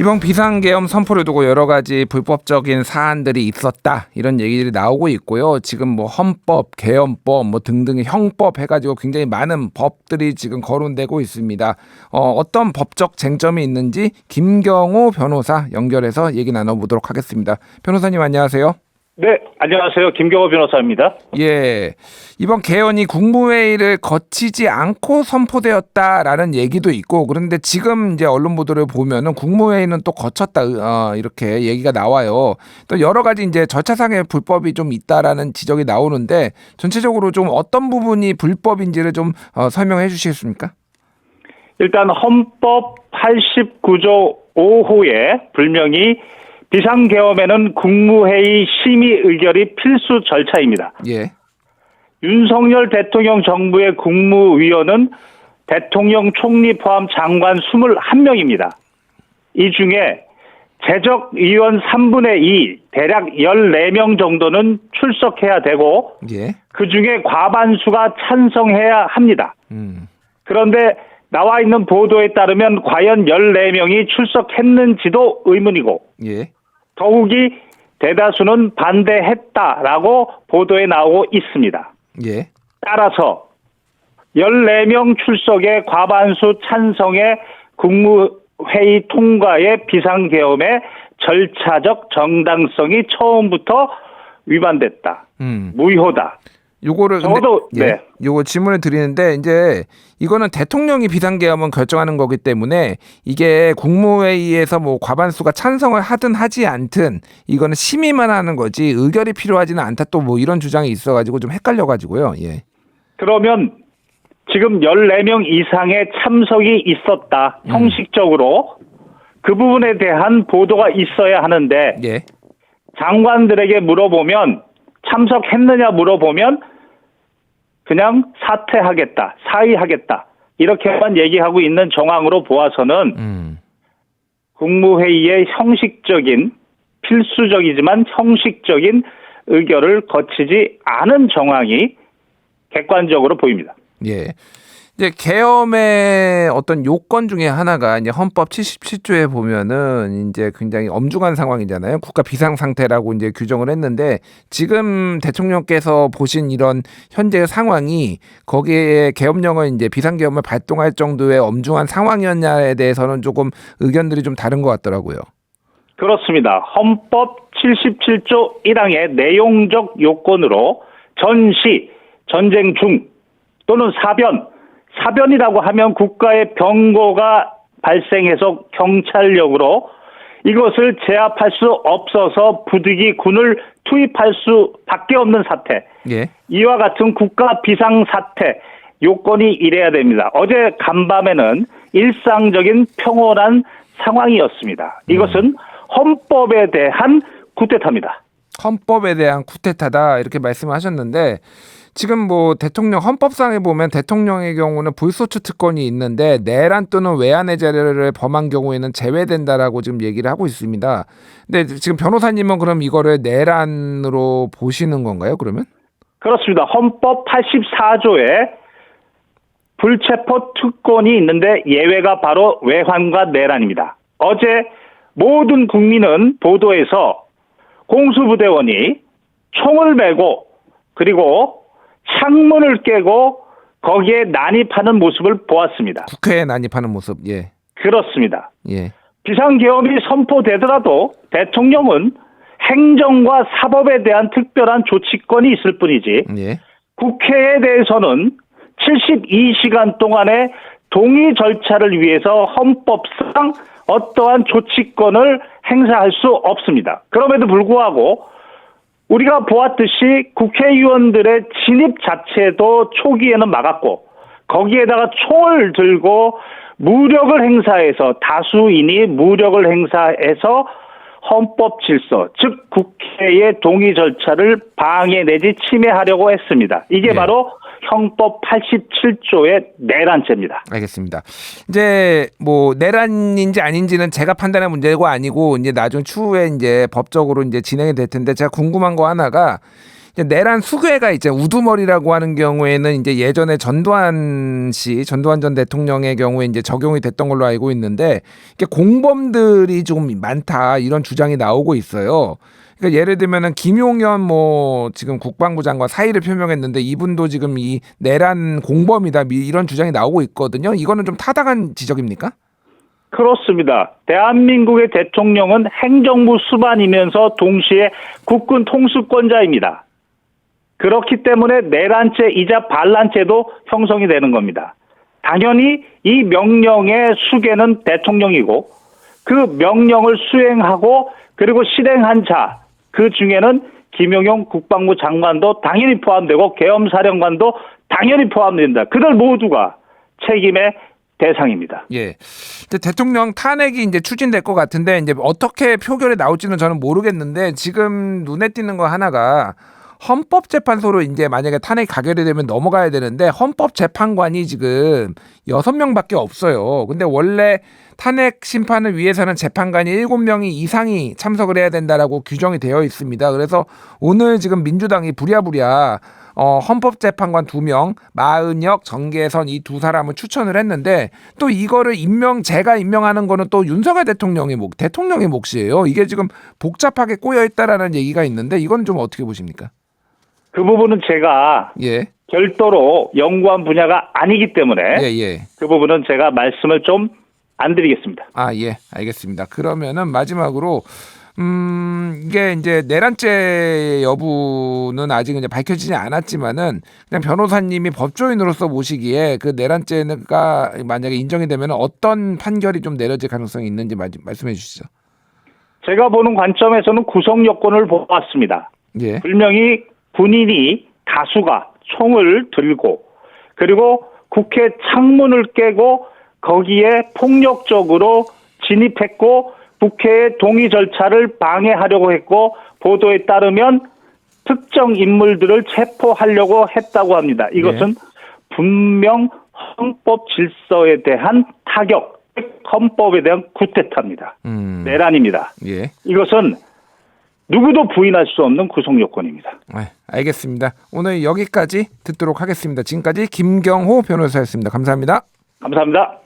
이번 비상계엄 선포를 두고 여러 가지 불법적인 사안들이 있었다 이런 얘기들이 나오고 있고요. 지금 뭐 헌법, 계엄법 뭐 등등의 형법 해가지고 굉장히 많은 법들이 지금 거론되고 있습니다. 어떤 법적 쟁점이 있는지 김경호 변호사 연결해서 얘기 나눠보도록 하겠습니다. 변호사님 안녕하세요. 네, 안녕하세요. 김경호 변호사입니다. 예, 이번 개헌이 국무회의를 거치지 않고 선포되었다라는 얘기도 있고, 그런데 지금 이제 언론 보도를 보면은 국무회의는 또 거쳤다 이렇게 얘기가 나와요. 또 여러 가지 이제 절차상의 불법이 좀 있다라는 지적이 나오는데 전체적으로 좀 어떤 부분이 불법인지를 좀 설명해 주시겠습니까? 일단 헌법 89조 5호에 불명히 비상계엄에는 국무회의 심의 의결이 필수 절차입니다. 예. 윤석열 대통령 정부의 국무위원은 대통령 총리 포함 장관 21명입니다. 이 중에 재적의원 3분의 2, 대략 14명 정도는 출석해야 되고 예. 그중에 과반수가 찬성해야 합니다. 그런데 나와 있는 보도에 따르면 과연 14명이 출석했는지도 의문이고 예. 더욱이 대다수는 반대했다라고 보도에 나오고 있습니다. 예. 따라서 14명 출석의 과반수 찬성의 국무회의 통과의 비상계엄의 절차적 정당성이 처음부터 위반됐다. 무효다. 요거를 저도 네. 요거 질문을 드리는데 이제 이거는 대통령이 비상계엄은 결정하는 거기 때문에 이게 국무회의에서 뭐 과반수가 찬성을 하든 하지 않든 이거는 심의만 하는 거지 의결이 필요하지는 않다 또 뭐 이런 주장이 있어가지고 좀 헷갈려가지고요. 예. 그러면 지금 14명 이상의 참석이 있었다. 형식적으로 그 부분에 대한 보도가 있어야 하는데 예. 장관들에게 물어보면 참석했느냐 물어보면 그냥 사퇴하겠다, 사의하겠다 이렇게만 얘기하고 있는 정황으로 보아서는 국무회의의 형식적인 필수적이지만 형식적인 의결을 거치지 않은 정황이 객관적으로 보입니다. 예. 이제 계엄의 어떤 요건 중에 하나가 이제 헌법 77조에 보면은 이제 굉장히 엄중한 상황이잖아요. 국가 비상 상태라고 이제 규정을 했는데 지금 대통령께서 보신 이런 현재의 상황이 거기에 계엄령을 이제 비상계엄을 발동할 정도의 엄중한 상황이었냐에 대해서는 조금 의견들이 좀 다른 것 같더라고요. 그렇습니다. 헌법 77조 1항의 내용적 요건으로 전시, 전쟁 중 또는 사변이라고 하면 국가의 병고가 발생해서 경찰력으로 이것을 제압할 수 없어서 부득이 군을 투입할 수밖에 없는 사태. 예. 이와 같은 국가 비상사태 요건이 이래야 됩니다. 어제 간밤에는 일상적인 평온한 상황이었습니다. 이것은 헌법에 대한 쿠데타입니다. 헌법에 대한 쿠데타다 이렇게 말씀하셨는데 지금 뭐 대통령 헌법상에 보면 대통령의 경우는 불소추 특권이 있는데 내란 또는 외환의 자료를 범한 경우에는 제외된다라고 지금 얘기를 하고 있습니다. 근데 지금 변호사님은 그럼 이거를 내란으로 보시는 건가요? 그러면? 그렇습니다. 헌법 84조에 불체포 특권이 있는데 예외가 바로 외환과 내란입니다. 어제 모든 국민은 보도에서 공수부대원이 총을 메고 그리고 창문을 깨고 거기에 난입하는 모습을 보았습니다. 국회에 난입하는 모습. 예. 그렇습니다. 예. 비상계엄이 선포되더라도 대통령은 행정과 사법에 대한 특별한 조치권이 있을 뿐이지 예. 국회에 대해서는 72시간 동안의 동의 절차를 위해서 헌법상 어떠한 조치권을 행사할 수 없습니다. 그럼에도 불구하고 우리가 보았듯이 국회의원들의 진입 자체도 초기에는 막았고 거기에다가 총을 들고 무력을 행사해서 다수인이 무력을 행사해서 헌법 질서, 즉 국회의 동의 절차를 방해 내지 침해하려고 했습니다. 이게 바로 헌법 87조의 내란죄입니다. 알겠습니다. 이제 뭐 내란인지 아닌지는 제가 판단할 문제가 아니고 이제 나중 추후에 이제 법적으로 이제 진행이 될 텐데 제가 궁금한 거 하나가 이제 내란 수괴가 이제 우두머리라고 하는 경우에는 이제 예전에 전두환 전 대통령의 경우에 이제 적용이 됐던 걸로 알고 있는데 이게 공범들이 좀 많다 이런 주장이 나오고 있어요. 그러니까 예를 들면은 김용현 지금 국방부 장관 사의를 표명했는데 이분도 지금 이 내란 공범이다 이런 주장이 나오고 있거든요. 이거는 좀 타당한 지적입니까? 그렇습니다. 대한민국의 대통령은 행정부 수반이면서 동시에 국군 통수권자입니다. 그렇기 때문에 내란죄이자 반란죄도 형성이 되는 겁니다. 당연히 이 명령의 수괴는 대통령이고 그 명령을 수행하고 그리고 실행한 자, 그 중에는 김용현 국방부 장관도 당연히 포함되고 계엄사령관도 당연히 포함된다. 그들 모두가 책임의 대상입니다. 예. 이제 대통령 탄핵이 이제 추진될 것 같은데 이제 어떻게 표결에 나올지는 저는 모르겠는데 지금 눈에 띄는 거 하나가 헌법재판소로 이제 만약에 탄핵 가결이 되면 넘어가야 되는데 헌법재판관이 지금 6명밖에 없어요. 근데 원래 탄핵 심판을 위해서는 재판관이 7명이 이상이 참석을 해야 된다라고 규정이 되어 있습니다. 그래서 오늘 지금 민주당이 부랴부랴 헌법재판관 2명, 마은혁, 정계선 이 두 사람을 추천을 했는데 또 이거를 제가 임명하는 거는 또 윤석열 대통령의 몫이에요. 이게 지금 복잡하게 꼬여 있다라는 얘기가 있는데 이건 좀 어떻게 보십니까? 그 부분은 제가 별도로 연구한 분야가 아니기 때문에 그 부분은 제가 말씀을 좀 안 드리겠습니다. 예, 알겠습니다. 그러면은 마지막으로 이게 이제 내란죄 여부는 아직 이제 밝혀지지 않았지만은 그냥 변호사님이 법조인으로서 보시기에 그 내란죄가 만약에 인정이 되면 어떤 판결이 좀 내려질 가능성이 있는지 말씀해 주시죠. 제가 보는 관점에서는 구성 요건을 보았습니다. 예. 분명히 군인이 다수가 총을 들고 그리고 국회 창문을 깨고 거기에 폭력적으로 진입했고 국회의 동의 절차를 방해하려고 했고 보도에 따르면 특정 인물들을 체포하려고 했다고 합니다. 이것은 분명 헌법 질서에 대한 타격, 헌법에 대한 쿠데타입니다. 내란입니다. 예. 이것은 누구도 부인할 수 없는 구성 요건입니다. 알겠습니다. 오늘 여기까지 듣도록 하겠습니다. 지금까지 김경호 변호사였습니다. 감사합니다. 감사합니다.